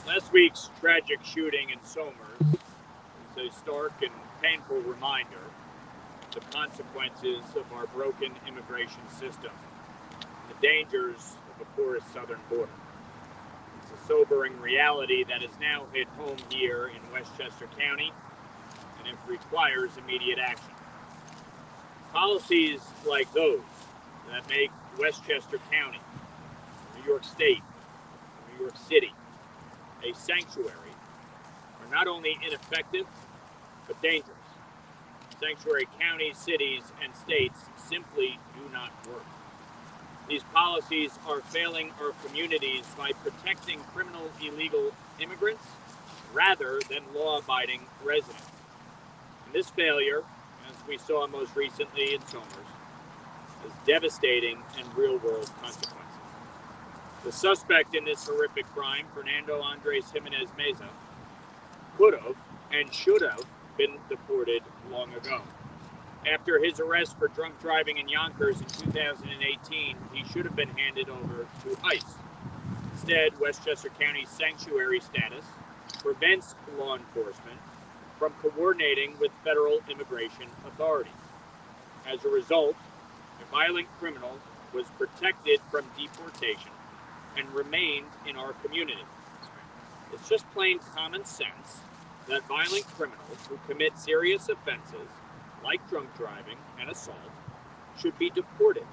Last week's tragic shooting in Somers is a stark and painful reminder of the consequences of our broken immigration system and the dangers of a porous southern border. It's a sobering reality that has now hit home here in Westchester County and it requires immediate action. Policies like those that make Westchester County, New York State, New York City a sanctuary are not only ineffective but dangerous. Sanctuary counties, cities, and states simply do not work. These policies are failing our communities by protecting criminal illegal immigrants rather than law abiding residents. And this failure, as we saw most recently in Somers, has devastating and real world consequences. The suspect in this horrific crime, Fernando Andres Jimenez Meza, could have and should have been deported long ago. After his arrest for drunk driving in Yonkers in 2018, he should have been handed over to ICE. Instead, Westchester County's sanctuary status prevents law enforcement from coordinating with federal immigration authorities. As a result, a violent criminal was protected from deportation and remained in our community. It's just plain common sense that violent criminals who commit serious offenses like drunk driving and assault should be deported.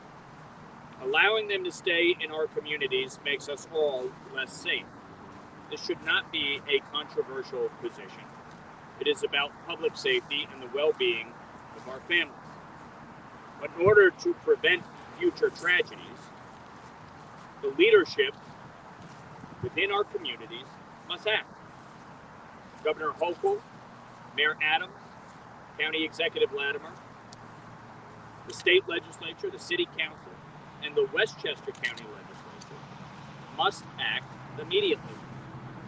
Allowing them to stay in our communities makes us all less safe. This should not be a controversial position. It is about public safety and the well-being of our families. But in order to prevent future tragedies, the leadership within our communities must act. Governor Hochul, Mayor Adams, County Executive Latimer, the state legislature, the city council, and the Westchester County legislature must act immediately.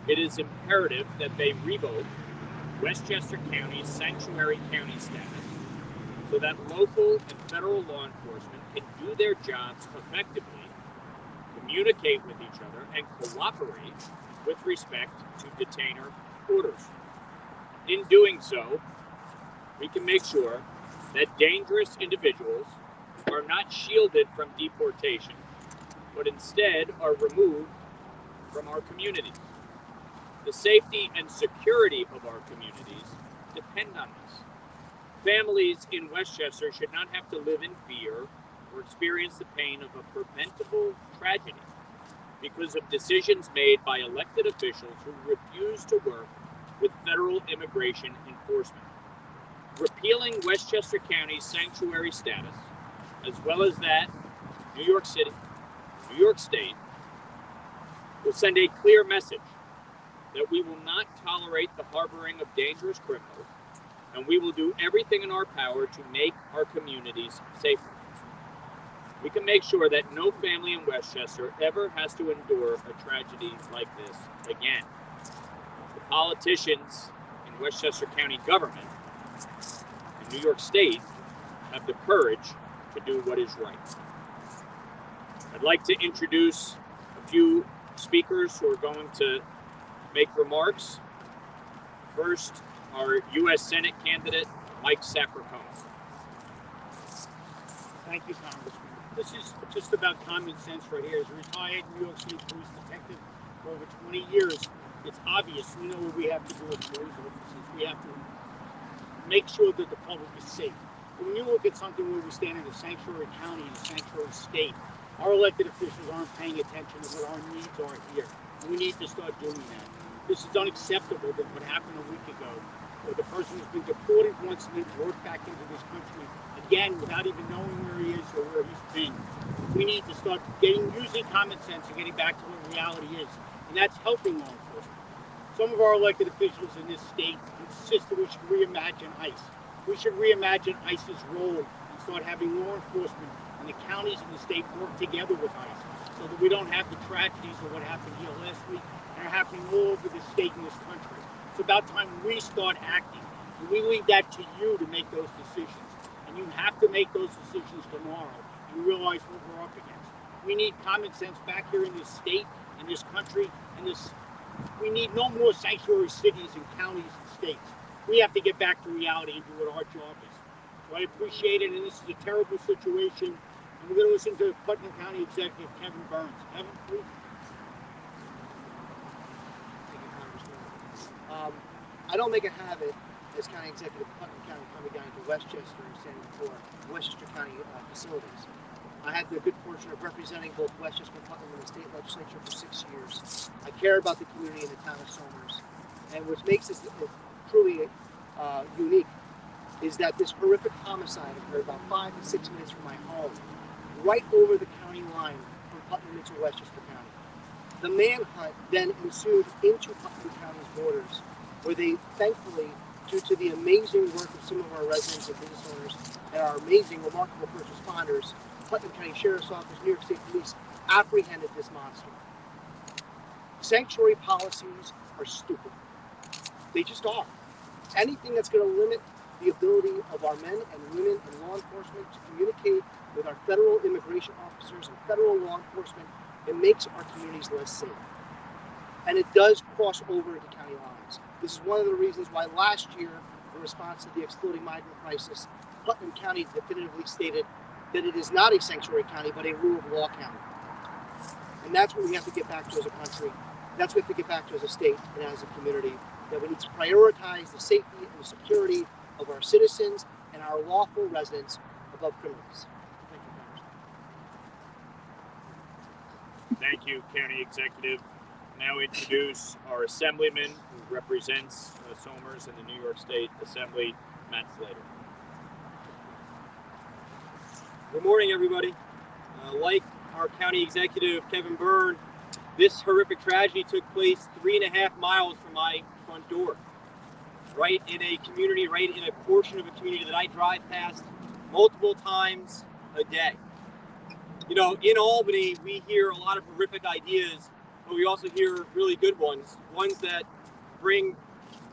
It is imperative that they revoke Westchester County's sanctuary county status so that local and federal law enforcement can do their jobs effectively, communicate with each other, and cooperate with respect to detainer orders. In doing so, we can make sure that dangerous individuals are not shielded from deportation, but instead are removed from our communities. The safety and security of our communities depend on this. Families in Westchester should not have to live in fear or experience the pain of a preventable tragedy because of decisions made by elected officials who refuse to work with federal immigration enforcement. Repealing Westchester County's sanctuary status, as well as that of New York City, New York State, will send a clear message that we will not tolerate the harboring of dangerous criminals, and we will do everything in our power to make our communities safer. We can make sure that no family in Westchester ever has to endure a tragedy like this again. The politicians in Westchester County government and New York State have the courage to do what is right. I'd like to introduce a few speakers who are going to make remarks. First, our U.S. Senate candidate, Mike Sapricone. Thank you, Congressman. This is just about common sense right here. As a retired New York City police detective for over 20 years, it's obvious we know what we have to do with police officers. We have to make sure that the public is safe. But when you look at something where we stand in a sanctuary county and a sanctuary state, our elected officials aren't paying attention to what our needs are here. And we need to start doing that. This is unacceptable that what happened a week ago, where the person has been deported once and then brought back into this country again without even knowing where he is or where he's been. We need to start using common sense and getting back to what reality is, and that's helping law enforcement. Some of our elected officials in this state insist that we should reimagine ICE. We should reimagine ICE's role and start having law enforcement and the counties and the state work together with ICE so that we don't have the tragedies of what happened here last week and are happening all over the state and this country. It's about time we start acting. And we leave that to you to make those decisions. And you have to make those decisions tomorrow and realize what we're up against. We need common sense back here in this state, in this country, and this We need no more sanctuary cities and counties and states. We have to get back to reality and do what our job is. So I appreciate it, and this is a terrible situation. And we're going to listen to Putnam County Executive Kevin Burns. Kevin, please. Thank you, Congressman. I don't make a habit as County Executive of Putnam County coming down to Westchester and standing for Westchester County facilities. I had the good fortune of representing both Westchester and Putnam in the state legislature for 6 years. I care about the community in the town of Somers. And what makes this truly unique is that this horrific homicide occurred about 5 to 6 minutes from my home, right over the county line from Putnam into Westchester County. The manhunt then ensued into Putnam County's borders, where they thankfully, due to the amazing work of some of our residents and business owners and our amazing, remarkable first responders, Putnam County Sheriff's Office, New York State Police apprehended this monster. Sanctuary policies are stupid. They just are. Anything that's going to limit the ability of our men and women in law enforcement to communicate with our federal immigration officers and federal law enforcement, it makes our communities less safe. And it does cross over into county lines. This is one of the reasons why last year, in response to the exploding migrant crisis, Putnam County definitively stated that it is not a sanctuary county, but a rule of law county. And that's what we have to get back to as a country. That's what we have to get back to as a state and as a community, that we need to prioritize the safety and the security of our citizens and our lawful residents above criminals. Thank you, Congressman. Thank you, County Executive. Now introduce our Assemblyman who represents Somers in the New York State Assembly, Matt Slater. Good morning, everybody. Like our County Executive, Kevin Byrne, this horrific tragedy took place 3.5 miles from my front door, right in a community, right in a portion of a community that I drive past multiple times a day. You know, in Albany, we hear a lot of horrific ideas, but we also hear really good ones that bring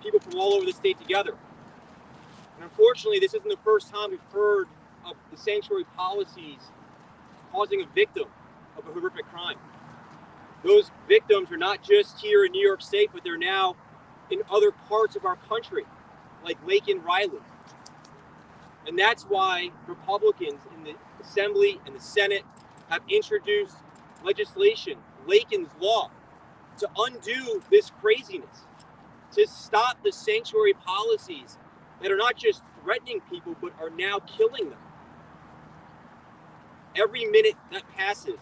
people from all over the state together. And unfortunately, this isn't the first time we've heard of the sanctuary policies causing a victim of a horrific crime. Those victims are not just here in New York State, but they're now in other parts of our country, like Laken Riley. And that's why Republicans in the Assembly and the Senate have introduced legislation, Laken's Law, to undo this craziness, to stop the sanctuary policies that are not just threatening people, but are now killing them. Every minute that passes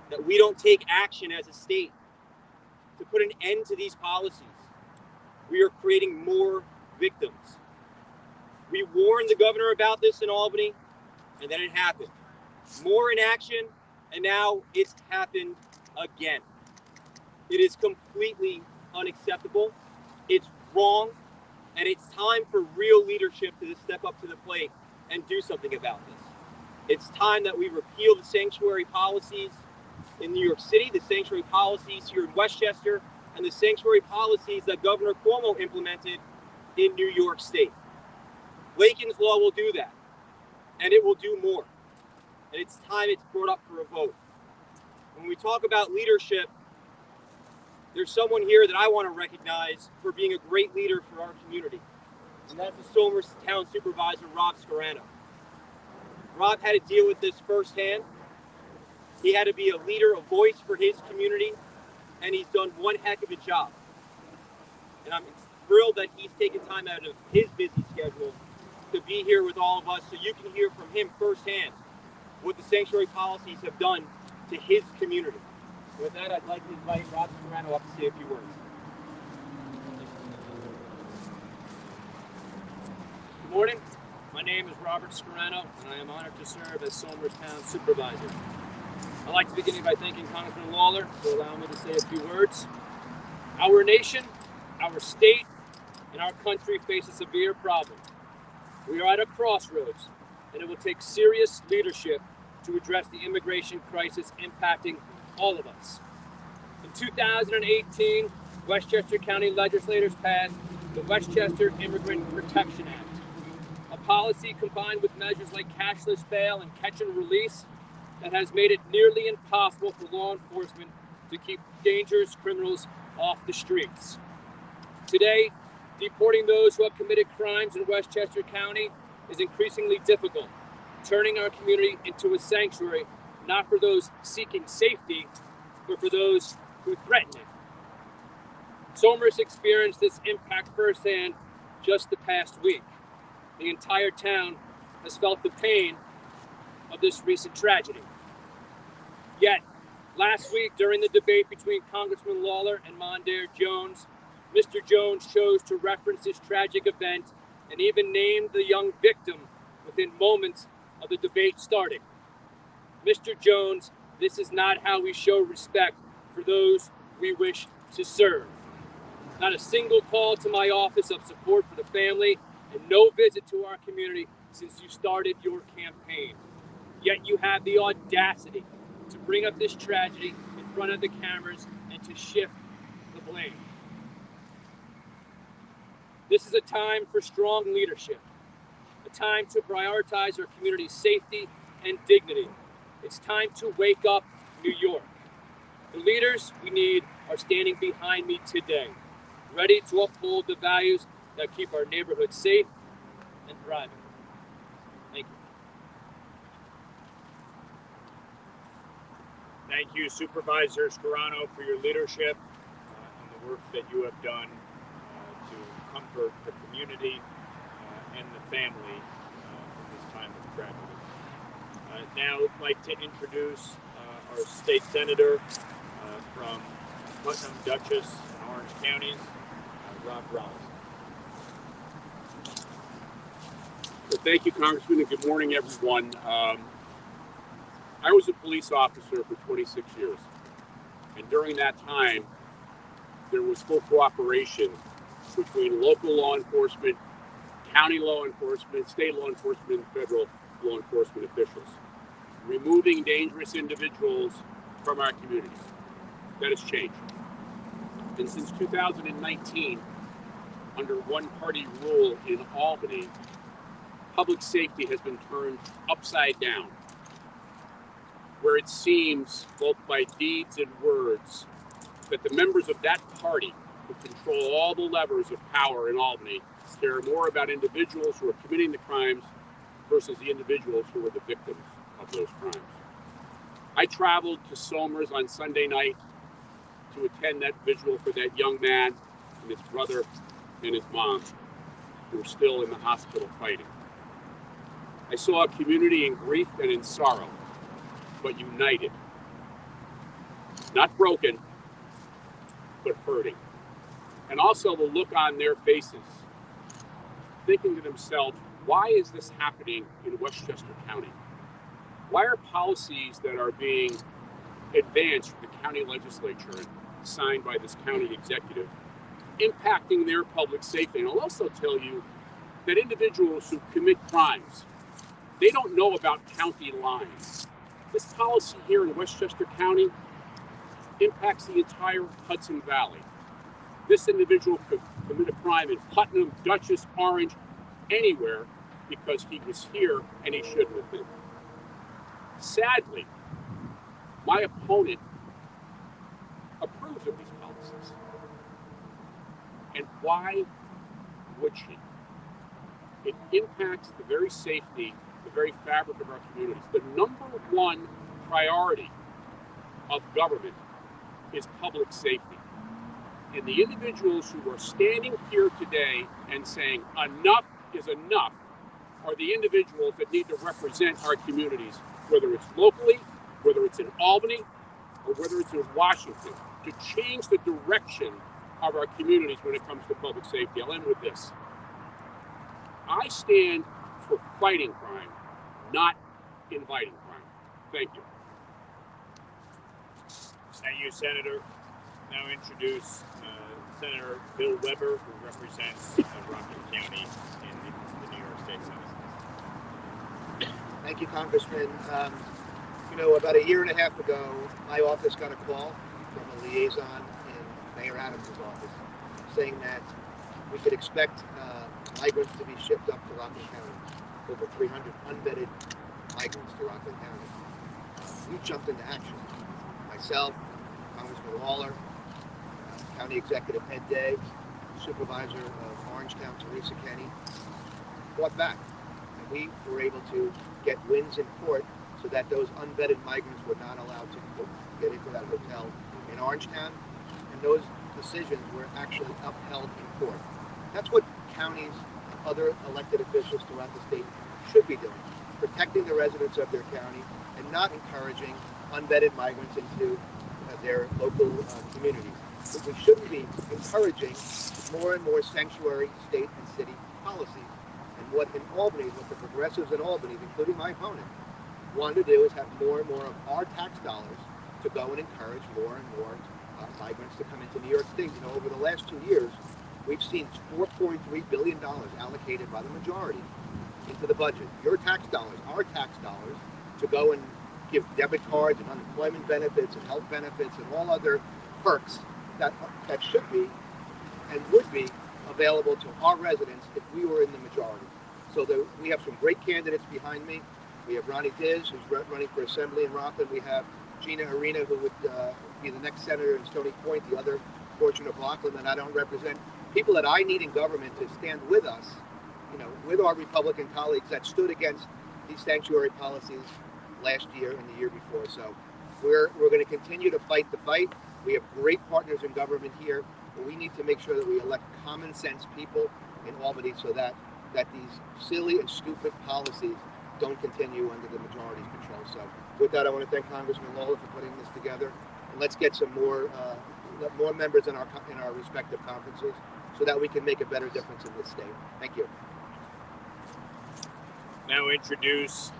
that we don't take action as a state to put an end to these policies, we are creating more victims. We warned the governor about this in Albany, and then it happened. More inaction, and now it's happened again. It is completely unacceptable. It's wrong, and it's time for real leadership to step up to the plate and do something about this. It's time that we repeal the sanctuary policies in New York City, the sanctuary policies here in Westchester, and the sanctuary policies that Governor Cuomo implemented in New York State. Laken's Law will do that, and it will do more. And it's time it's brought up for a vote. When we talk about leadership, there's someone here that I want to recognize for being a great leader for our community, and that's the Somers Town Supervisor, Rob Scarano. Rob had to deal with this firsthand. He had to be a leader, a voice for his community, and he's done one heck of a job. And I'm thrilled that he's taken time out of his busy schedule to be here with all of us so you can hear from him firsthand what the sanctuary policies have done to his community. With that, I'd like to invite Rob Scarano up to say a few words. Good morning. My name is Robert Scarano, and I am honored to serve as Somers Town Supervisor. I'd like to begin by thanking Congressman Lawler for allowing me to say a few words. Our nation, our state, and our country face a severe problem. We are at a crossroads, and it will take serious leadership to address the immigration crisis impacting all of us. In 2018, Westchester County legislators passed the Westchester Immigrant Protection Act, a policy combined with measures like cashless bail and catch and release that has made it nearly impossible for law enforcement to keep dangerous criminals off the streets. Today, deporting those who have committed crimes in Westchester County is increasingly difficult, turning our community into a sanctuary, not for those seeking safety, but for those who threaten it. Somers experienced this impact firsthand just the past week. The entire town has felt the pain of this recent tragedy. Yet, last week during the debate between Congressman Lawler and Mondaire Jones, Mr. Jones chose to reference this tragic event and even named the young victim within moments of the debate starting. Mr. Jones, this is not how we show respect for those we wish to serve. Not a single call to my office of support for the family, and no visit to our community since you started your campaign. Yet you have the audacity to bring up this tragedy in front of the cameras and to shift the blame. This is a time for strong leadership, a time to prioritize our community's safety and dignity. It's time to wake up New York. The leaders we need are standing behind me today, ready to uphold the values that keep our neighborhoods safe and thriving. Thank you. Thank you, Supervisor Scarano, for your leadership and the work that you have done to comfort the community and the family in this time of tragedy. Now I'd like to introduce our state senator from Putnam, Dutchess, and Orange counties, Rob Rollins. Well, thank you, Congressman, and good morning, everyone. I was a police officer for 26 years, and during that time, there was full cooperation between local law enforcement, county law enforcement, state law enforcement, and federal law enforcement officials, removing dangerous individuals from our communities. That has changed. And since 2019, under one-party rule in Albany, public safety has been turned upside down, where it seems, both by deeds and words, that the members of that party who control all the levers of power in Albany care more about individuals who are committing the crimes versus the individuals who are the victims of those crimes. I traveled to Somers on Sunday night to attend that vigil for that young man and his brother and his mom, who are still in the hospital fighting. I saw a community in grief and in sorrow, but united. Not broken, but hurting. And also the look on their faces, thinking to themselves, why is this happening in Westchester County? Why are policies that are being advanced from the county legislature and signed by this county executive impacting their public safety? And I'll also tell you that individuals who commit crimes, they don't know about county lines. This policy here in Westchester County impacts the entire Hudson Valley. This individual could commit a crime in Putnam, Dutchess, Orange, anywhere, because he was here and he shouldn't have been. Sadly, my opponent approves of these policies. And why would she? It impacts the very safety, the very fabric of our communities. The number one priority of government is public safety. And the individuals who are standing here today and saying enough is enough are the individuals that need to represent our communities, whether it's locally, whether it's in Albany, or whether it's in Washington, to change the direction of our communities when it comes to public safety. I'll end with this. I stand for fighting crime, not inviting crime. Thank you. Thank you, Senator. Now introduce Senator Bill Weber, who represents Rockland County in the New York State Senate. Thank you, Congressman. About a year and a half ago, my office got a call from a liaison in Mayor Adams' office saying that we could expect migrants to be shipped up to Rockland County, over 300 unvetted migrants to Rockland County. We jumped into action. Myself, Congressman Lawler, County Executive Ed Day, Supervisor of Orangetown, Teresa Kenny, fought back. And we were able to get wins in court so that those unvetted migrants were not allowed to get into that hotel in Orangetown. And those decisions were actually upheld in court. That's what counties and other elected officials throughout the state should be doing, protecting the residents of their county and not encouraging unvetted migrants into their local communities. But we shouldn't be encouraging more and more sanctuary state and city policies. And what in Albany, what the progressives in Albany, including my opponent, want to do is have more and more of our tax dollars to go and encourage more and more migrants to come into New York State. You know, over the last 2 years, we've seen $4.3 billion allocated by the majority into the budget. Your tax dollars, our tax dollars, to go and give debit cards and unemployment benefits and health benefits and all other perks that should be and would be available to our residents if we were in the majority. So we have some great candidates behind me. We have Ronnie Diz, who's running for Assembly in Rockland. We have Gina Arena, who would be the next senator in Stony Point, the other portion of Rockland that I don't represent. People that I need in government to stand with us, you know, with our Republican colleagues that stood against these sanctuary policies last year and the year before. So we're going to continue to fight the fight. We have great partners in government here, but we need to make sure that we elect common sense people in Albany so that these silly and stupid policies don't continue under the majority's control. So with that, I want to thank Congressman Lawler for putting this together, and let's get some more members in our respective conferences so that we can make a better difference in this state. Thank you. Now introduce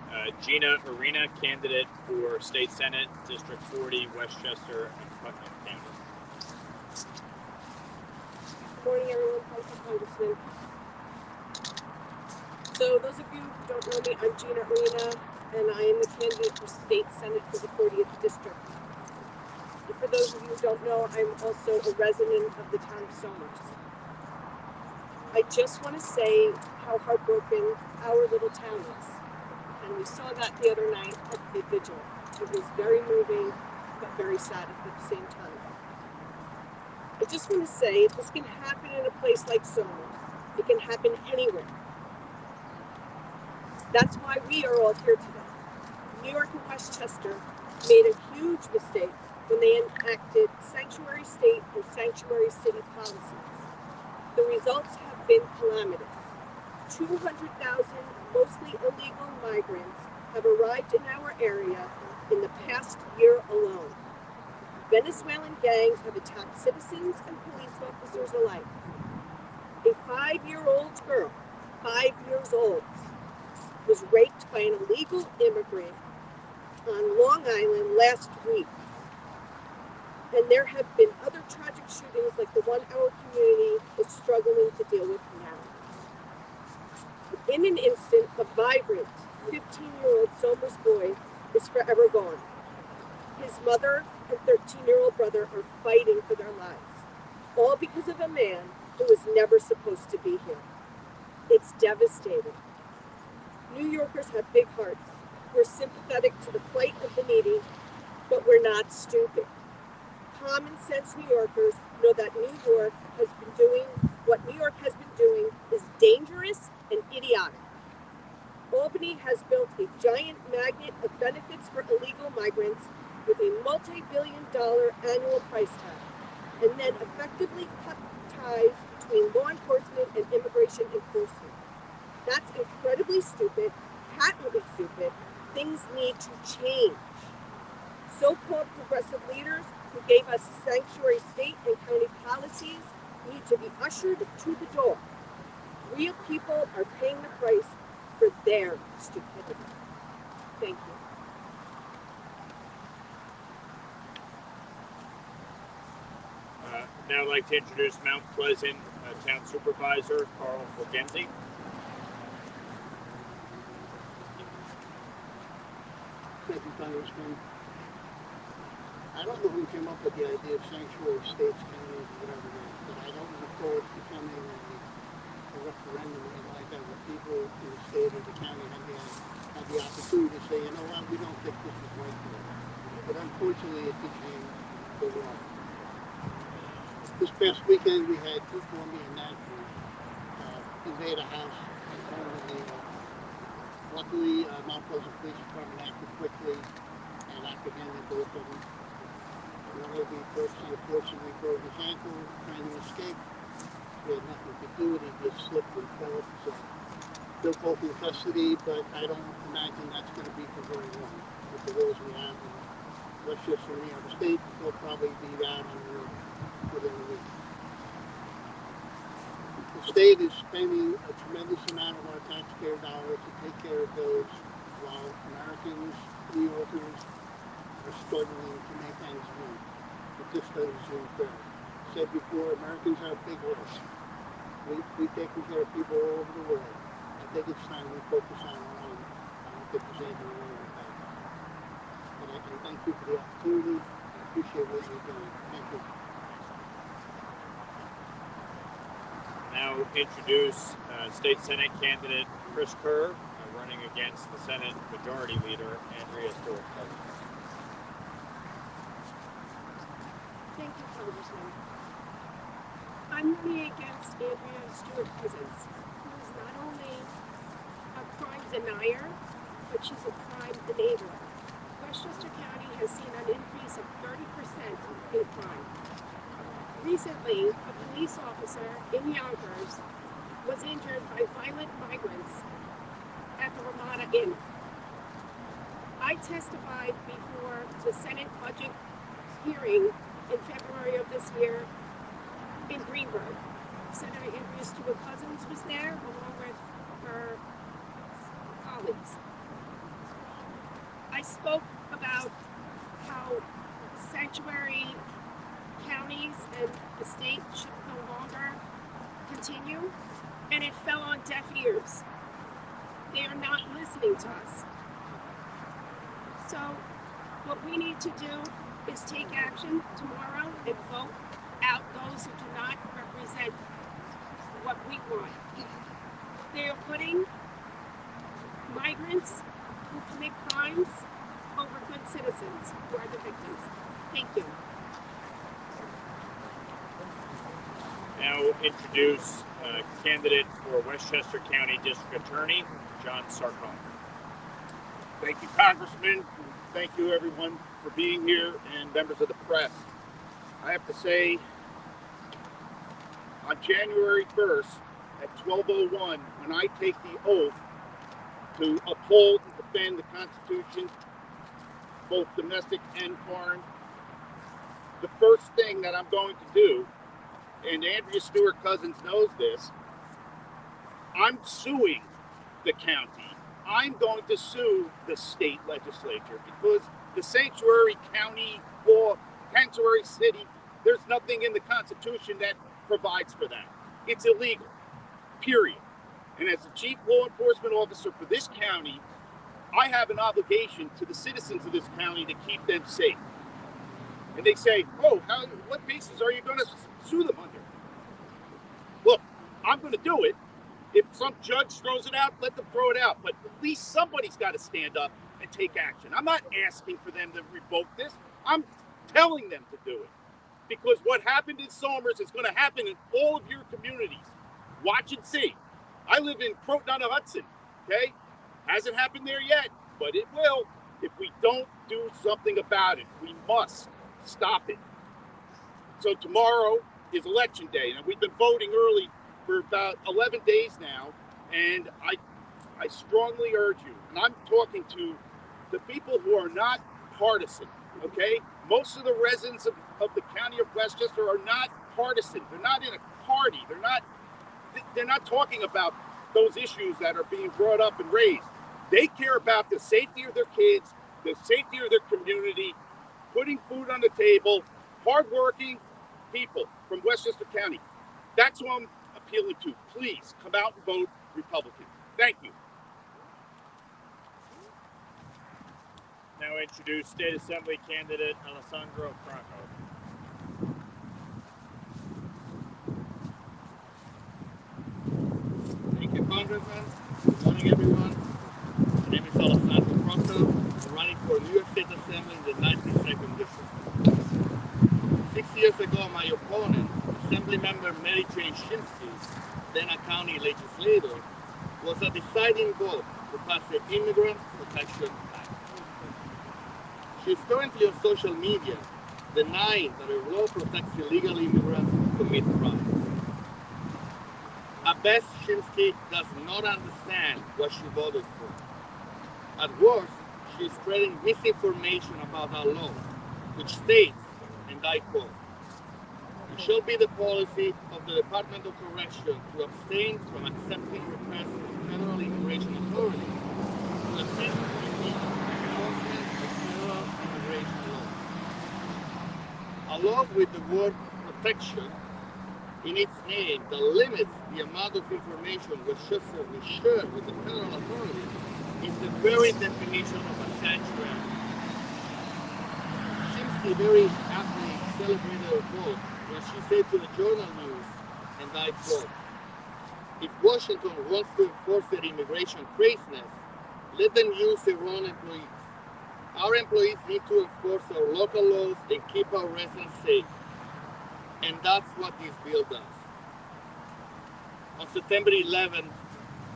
Gina Arena, candidate for State Senate, District 40, Westchester and Putnam County. Good morning, everyone. Thank you, Congressman. So those of you who don't know me, I'm Gina Arena, and I am the candidate for State Senate for the 40th District. And for those of you who don't know, I'm also a resident of the town of Somers. I just want to say how heartbroken our little town is. And we saw that the other night at the vigil. It was very moving, but very sad at the same time. I just want to say, if this can happen in a place like Somers, it can happen anywhere. That's why we are all here today. New York and Westchester made a huge mistake when they enacted sanctuary state and sanctuary city policies. The results have been calamitous. 200,000 mostly illegal migrants have arrived in our area in the past year alone. Venezuelan gangs have attacked citizens and police officers alike. A 5-year-old girl, 5 years old, was raped by an illegal immigrant on Long Island last week. And there have been other tragic shootings like the one our community is struggling to deal with now. In an instant, a vibrant 15-year-old Somers boy is forever gone. His mother and 13-year-old brother are fighting for their lives, all because of a man who was never supposed to be here. It's devastating. New Yorkers have big hearts. We're sympathetic to the plight of the needy, but we're not stupid. Common sense New Yorkers know that New York has been doing what New York has been doing is dangerous and idiotic. Albany has built a giant magnet of benefits for illegal migrants with a multi-billion-dollar annual price tag, and then effectively cut ties between law enforcement and immigration enforcement. That's incredibly stupid, patently stupid. Things need to change. So-called progressive leaders who gave us sanctuary state and county policies need to be ushered to the door. Real people are paying the price for their stupidity. Thank you. Now I'd like to introduce Mount Pleasant Town Supervisor Carl Fulgenzi. Thank you, Congressman. I don't know who came up with the idea of sanctuary states, counties, whatever it is, but I don't look forward to becoming a referendum or anything like that where people in the state or the county have the opportunity to say, you know what, we don't think this is right for us. But unfortunately, it became the law. This past weekend, we had two Colombian nationals invade a house and turn the luckily, Mount Pleasant Police Department acted quickly and apprehended both of them. One of the person unfortunately broke his ankle trying to escape. He had nothing to do with it. He just slipped and fell. So they're both in custody, but I don't imagine that's going to be for very long. With the rules we have in Westchester and New York State, they'll probably be out on the road within a week. The state is spending a tremendous amount of our taxpayer dollars to take care of those while Americans, New Yorkers, are struggling to make ends meet. It just doesn't seem fair. I said before, Americans have big lists. We've taken care of people all over the world. I think it's time we focus on our own. I don't think there's anything wrong with that. But I can thank you for the opportunity. I appreciate what you're doing. Thank you. Now introduce State Senate candidate Chris Kerr, running against the Senate Majority Leader Andrea Stewart-Cousins. Thank you, Congressman. I'm running against Andrea Stewart-Cousins, who is not only a crime denier, but she's a crime enabler. Westchester County has seen an increase of 30% in crime. Recently, a police officer in Yonkers was injured by violent migrants at the Ramada Inn. I testified before the Senate budget hearing in February of this year in Greenberg. Senator Andrea Stewart-Cousins was there along with her colleagues. I spoke about how sanctuary counties and the state should no longer continue, and it fell on deaf ears. They are not listening to us. So what we need to do is take action tomorrow and vote out those who do not represent what we want. They are putting migrants who commit crimes over good citizens who are the victims. Thank you. Now introduce candidate for Westchester County District Attorney, John Sarcone. Thank you, Congressman. Thank you, everyone, for being here and members of the press. I have to say, on January 1st at 12:01, when I take the oath to uphold and defend the Constitution, both domestic and foreign, the first thing that I'm going to do, and Andrea Stewart-Cousins knows this, I'm suing the county. I'm going to sue the state legislature because the sanctuary county or sanctuary city, there's nothing in the Constitution that provides for that. It's illegal, period. And as the chief law enforcement officer for this county, I have an obligation to the citizens of this county to keep them safe. And they say, oh, what basis are you going to sue them under? Look, I'm going to do it. If some judge throws it out, let them throw it out. But at least somebody's got to stand up and take action. I'm not asking for them to revoke this. I'm telling them to do it. Because what happened in Somers is going to happen in all of your communities. Watch and see. I live in Croton-on-the-Hudson, okay? Hasn't happened there yet, but it will if we don't do something about it. We must stop it. So tomorrow is election day, and we've been voting early for about 11 days now, and I strongly urge you, and I'm talking to the people who are not partisan, okay? Most of the residents of the county of Westchester are not partisan. They're not in a party. They're not talking about those issues that are being brought up and raised. They care about the safety of their kids, the safety of their community, putting food on the table, hardworking people from Westchester County. That's who I'm appealing to. Please come out and vote Republican. Thank you. Now introduce State Assembly candidate Alessandro Franco. Thank you, Congressman. Good morning, everyone. My name is Alessandro Franco. I'm running for New York State Assembly in the 92nd District. 6 years ago, my opponent, Mary Jane Shinsky, then a county legislator, was a deciding vote to pass the Immigrant Protection Act. She's currently on social media denying that her law protects illegal immigrants who commit crimes. At best, Shinsky does not understand what she voted for. At worst, she is spreading misinformation about our law, which states, and I quote, "It shall be the policy of the Department of Correction to abstain from accepting requests from federal immigration authorities to assist in the enforcement of federal immigration law." Along with the word protection in its name that limits the amount of information Westchester will share with the federal authorities is the very definition of a sanctuary. Shinsky very aptly celebrated her vote when she said to the Journal News, and I quote, "If Washington wants to enforce their immigration craziness, let them use their own employees. Our employees need to enforce our local laws and keep our residents safe. And that's what this bill does." On September 11,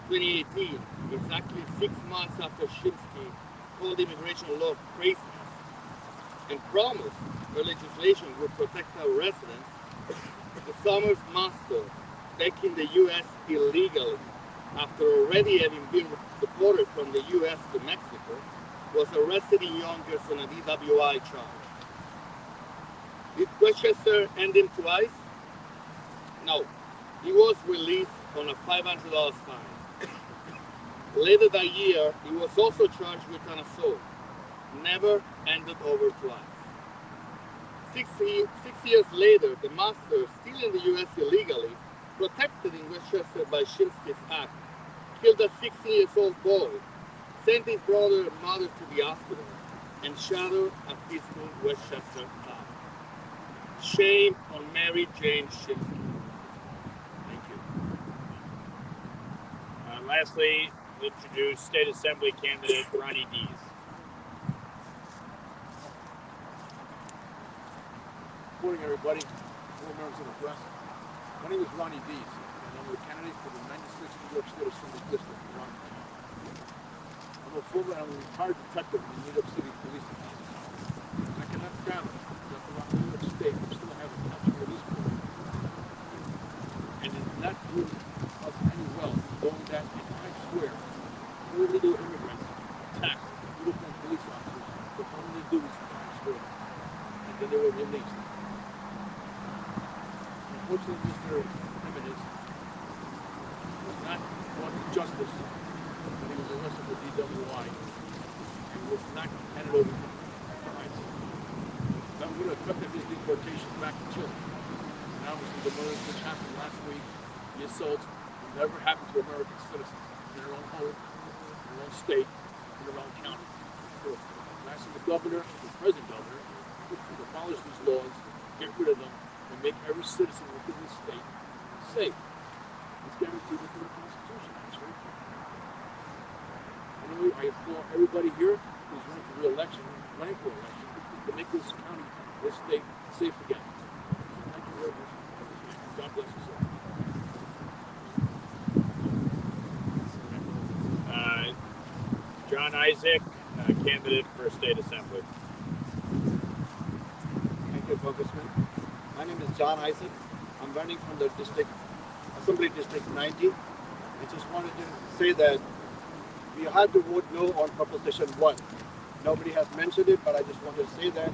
2018, exactly 6 months after Shinsky called immigration law craziness and promised her legislation would protect our residents, the Summers monster back in the U.S. illegally, after already having been deported from the U.S. to Mexico, was arrested in Yonkers on a DWI charge. Did Westchester end him twice? No. He was released on a $500 fine. Later that year, he was also charged with an assault, never handed over twice. 6 years later, the master, still in the U.S. illegally, protected in Westchester by Shinsky's Act, killed a 16-year-old boy, sent his brother and mother to the hospital, and shattered a peaceful Westchester town. Shame on Mary Jane Shinsky. Thank you. Lastly, introduce State Assembly candidate Ronnie Dees. Good morning, everybody. Hello, members of the press. My name is Ronnie Dees, and I'm the candidate for the 96th New York State Assembly District in Rockland. I'm a retired detective in the New York City Police Department. I cannot fathom that throughout New York State we still have a catch and release program. And it did not do us any well, knowing that in Times Square, illegal immigrants attacked uniformed police officers performing their duties in Times Square, and then they were released. Unfortunately, Mr. Jimenez was not brought to justice when he was arrested for DWI and was not handed over to ICE. That would have affected his deportation back to Chile. And obviously the murders which happened last week, the assaults, will never happen to American citizens in their own home, in their own state, in their own county. So I'm asking the governor, the present governor, to abolish these laws, get rid of them, and make every citizen within the state safe. It's guaranteed within the Constitution. That's right. Anyway, I implore everybody here who's running for re-election, to make this county, this state, safe again. Thank you very much. God bless us all. John Isaac, candidate for State Assembly. Thank you, Congressman. My name is John Isaac. I'm running from the Assembly District 90. I just wanted to say that we had to vote no on Proposition 1. Nobody has mentioned it, but I just wanted to say that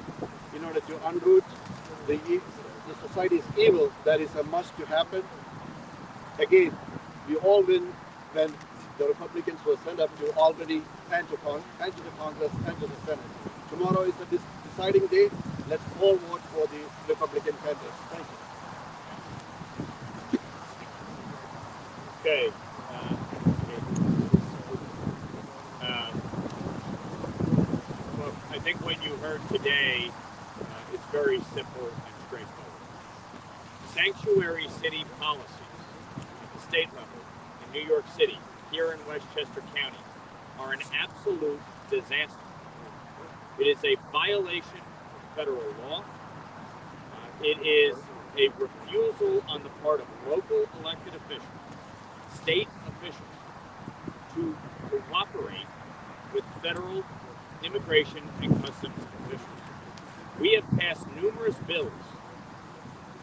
in order to unroot the society's evil, that is a must to happen. Again, we all win when the Republicans were sent up to Albany and to the Congress and to the Senate. Tomorrow is the deciding day. Let's all vote for the Republican candidates. Thank you. Okay. Well, I think what you heard today is very simple and straightforward. Sanctuary city policies at the state level in New York City, here in Westchester County, are an absolute disaster. It is a violation of federal law. It is a refusal on the part of local elected officials, state officials, to cooperate with federal immigration and customs officials. We have passed numerous bills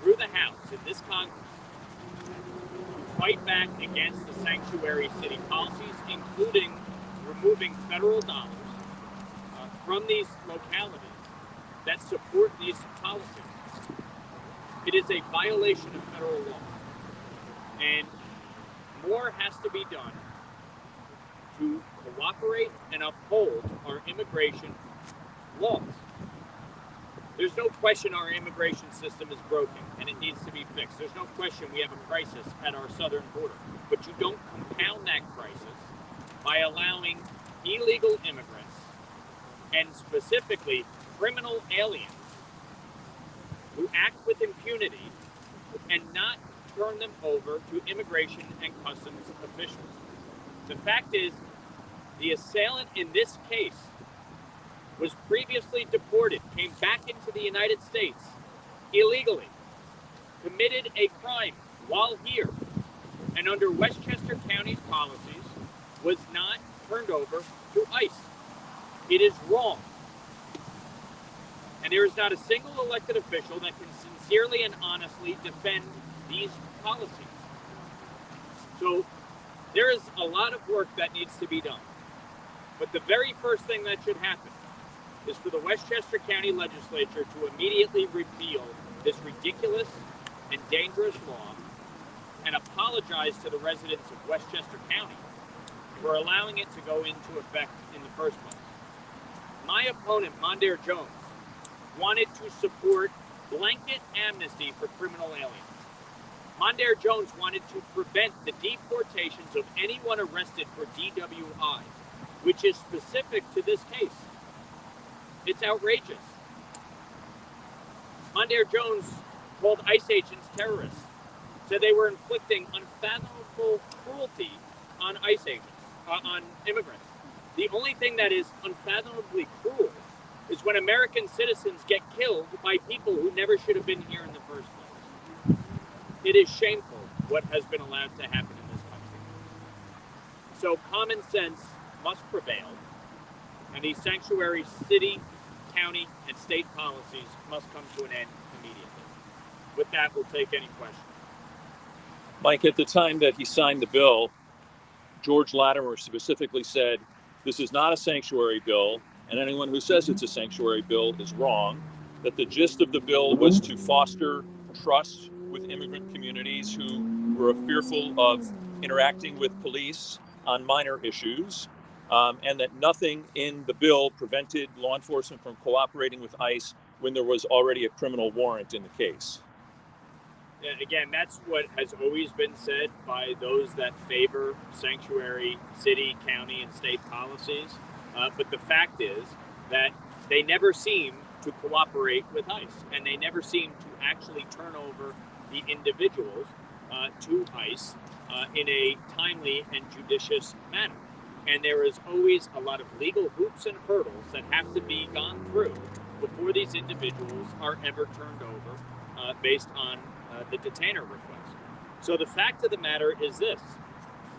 through the House in this Congress to fight back against the sanctuary city policies, including removing federal dollars from these localities that support these policies. It is a violation of federal law, and more has to be done to cooperate and uphold our immigration laws. There's no question our immigration system is broken and it needs to be fixed. There's no question we have a crisis at our southern border. But you don't compound that crisis by allowing illegal immigrants, and specifically criminal aliens, who act with impunity and not turn them over to immigration and customs officials. The fact is, the assailant in this case was previously deported, came back into the United States illegally, committed a crime while here, and under Westchester County's policies was not turned over to ICE. It is wrong. And there is not a single elected official that can sincerely and honestly defend these policies. So there is a lot of work that needs to be done. But the very first thing that should happen is for the Westchester County Legislature to immediately repeal this ridiculous and dangerous law and apologize to the residents of Westchester County for allowing it to go into effect in the first place. My opponent, Mondaire Jones, wanted to support blanket amnesty for criminal aliens. Mondaire Jones wanted to prevent the deportations of anyone arrested for DWI, which is specific to this case. It's outrageous. Mondaire Jones called ICE agents terrorists, said they were inflicting unfathomable cruelty on ICE agents, on immigrants. The only thing that is unfathomably cruel is when American citizens get killed by people who never should have been here in the first place. It is shameful what has been allowed to happen in this country. So common sense must prevail, and these sanctuary city, county, and state policies must come to an end immediately. With that, we'll take any questions. Mike, at the time that he signed the bill, George Latimer specifically said, this is not a sanctuary bill, and anyone who says it's a sanctuary bill is wrong, that the gist of the bill was to foster trust with immigrant communities who were fearful of interacting with police on minor issues, and that nothing in the bill prevented law enforcement from cooperating with ICE when there was already a criminal warrant in the case. Again, that's what has always been said by those that favor sanctuary city, county, and state policies. But the fact is that they never seem to cooperate with ICE, and they never seem to actually turn over the individuals to ICE in a timely and judicious manner. And there is always a lot of legal hoops and hurdles that have to be gone through before these individuals are ever turned over based on the detainer request. So the fact of the matter is this.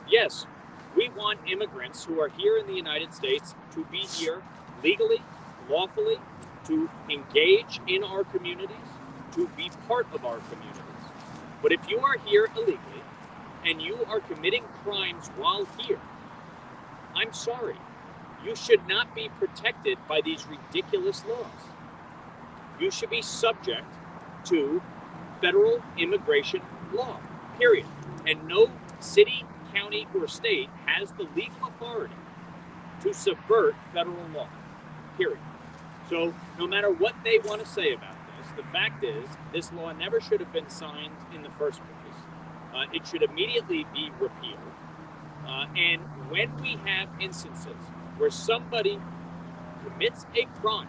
Yes, we want immigrants who are here in the United States to be here legally, lawfully, to engage in our communities, to be part of our communities. But if you are here illegally and you are committing crimes while here, I'm sorry, you should not be protected by these ridiculous laws. You should be subject to federal immigration law, period. And no city, county, or state has the legal authority to subvert federal law, period. So no matter what they want to say about this, the fact is this law never should have been signed in the first place. It should immediately be repealed. And when we have instances where somebody commits a crime,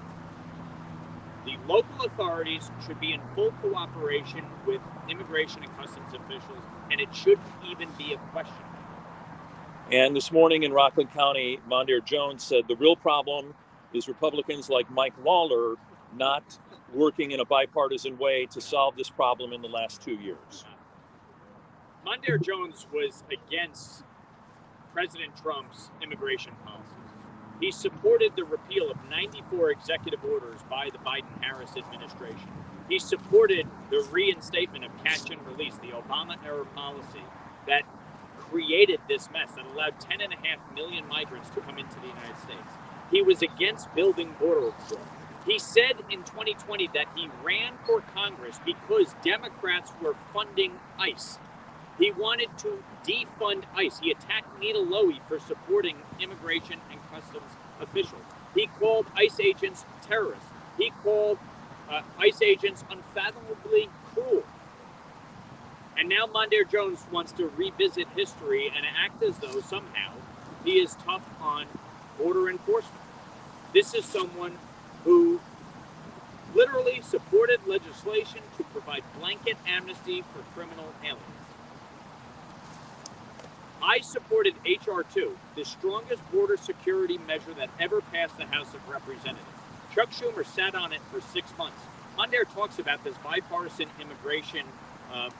the local authorities should be in full cooperation with immigration and customs officials, and it shouldn't even be a question. And this morning in Rockland County, Mondaire Jones said the real problem is Republicans like Mike Lawler not working in a bipartisan way to solve this problem in the last 2 years. Mondaire Jones was against President Trump's immigration policies. He supported the repeal of 94 executive orders by the Biden-Harris administration. He supported the reinstatement of catch and release, the Obama-era policy that created this mess that allowed 10.5 million migrants to come into the United States. He was against building border control. He said in 2020 that he ran for Congress because Democrats were funding ICE. He wanted to defund ICE. He attacked Nita Lowey for supporting immigration and customs officials. He called ICE agents terrorists. He called ICE agents unfathomably cruel. And now Mondaire Jones wants to revisit history and act as though somehow he is tough on border enforcement. This is someone who literally supported legislation to provide blanket amnesty for criminal aliens. I supported H.R. 2, the strongest border security measure that ever passed the House of Representatives. Chuck Schumer sat on it for 6 months. Mondaire talks about this bipartisan immigration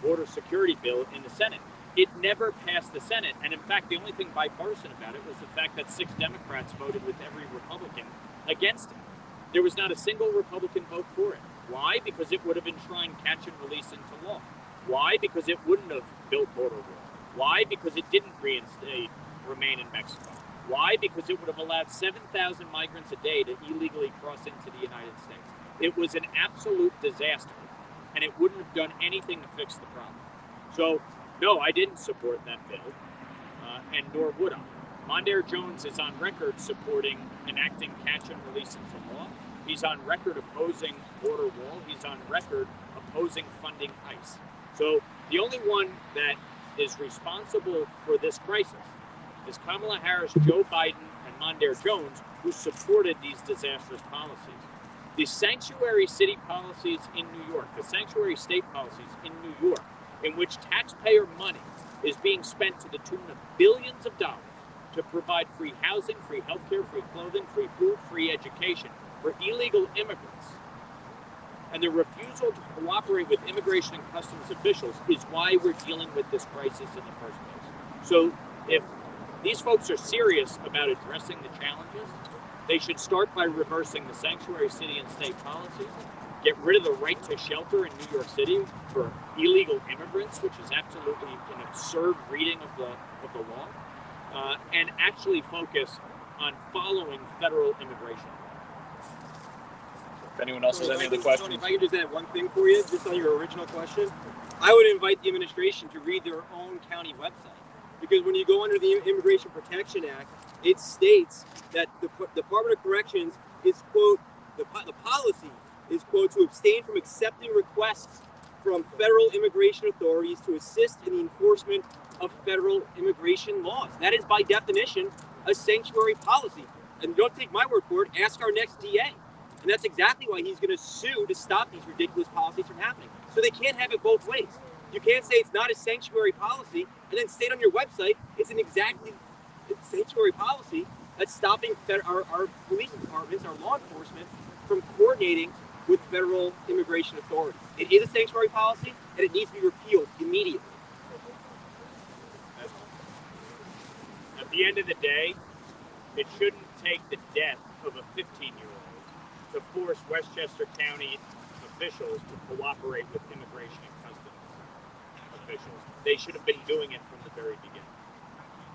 border security bill in the Senate. It never passed the Senate, and in fact, the only thing bipartisan about it was the fact that 6 Democrats voted with every Republican against it. There was not a single Republican vote for it. Why? Because it would have enshrined catch and release into law. Why? Because it wouldn't have built border wall. Why? Because it didn't reinstate remain in Mexico. Why? Because it would have allowed 7,000 migrants a day to illegally cross into the United States. It was an absolute disaster, and it wouldn't have done anything to fix the problem. So, no, I didn't support that bill, and nor would I. Mondaire Jones is on record supporting enacting catch and release into law. He's on record opposing border wall. He's on record opposing funding ICE. So the only one that is responsible for this crisis is Kamala Harris, Joe Biden, and Mondaire Jones, who supported these disastrous policies. The sanctuary city policies in New York, the sanctuary state policies in New York, in which taxpayer money is being spent to the tune of billions of dollars to provide free housing, free healthcare, free clothing, free food, free education for illegal immigrants. And the refusal to cooperate with immigration and customs officials is why we're dealing with this crisis in the first place. So if these folks are serious about addressing the challenges, they should start by reversing the sanctuary city and state policies, get rid of the right to shelter in New York City for illegal immigrants, which is absolutely an absurd reading of the law, and actually focus on following federal immigration law. If anyone else has any other questions. Tony, if I could just add one thing for you, just on your original question, I would invite the administration to read their own county website. Because when you go under the Immigration Protection Act, it states that the Department of Corrections is, quote, the policy is, quote, to abstain from accepting requests from federal immigration authorities to assist in the enforcement of federal immigration laws. That is, by definition, a sanctuary policy. And don't take my word for it, ask our next DA. And that's exactly why he's going to sue to stop these ridiculous policies from happening. So they can't have it both ways. You can't say it's not a sanctuary policy and then state on your website it's an exactly sanctuary policy that's stopping our police departments, our law enforcement, from coordinating with federal immigration authorities. It is a sanctuary policy, and it needs to be repealed immediately. At the end of the day, it shouldn't take the death of a 15-year-old to force Westchester County officials to cooperate with immigration and customs officials. They should have been doing it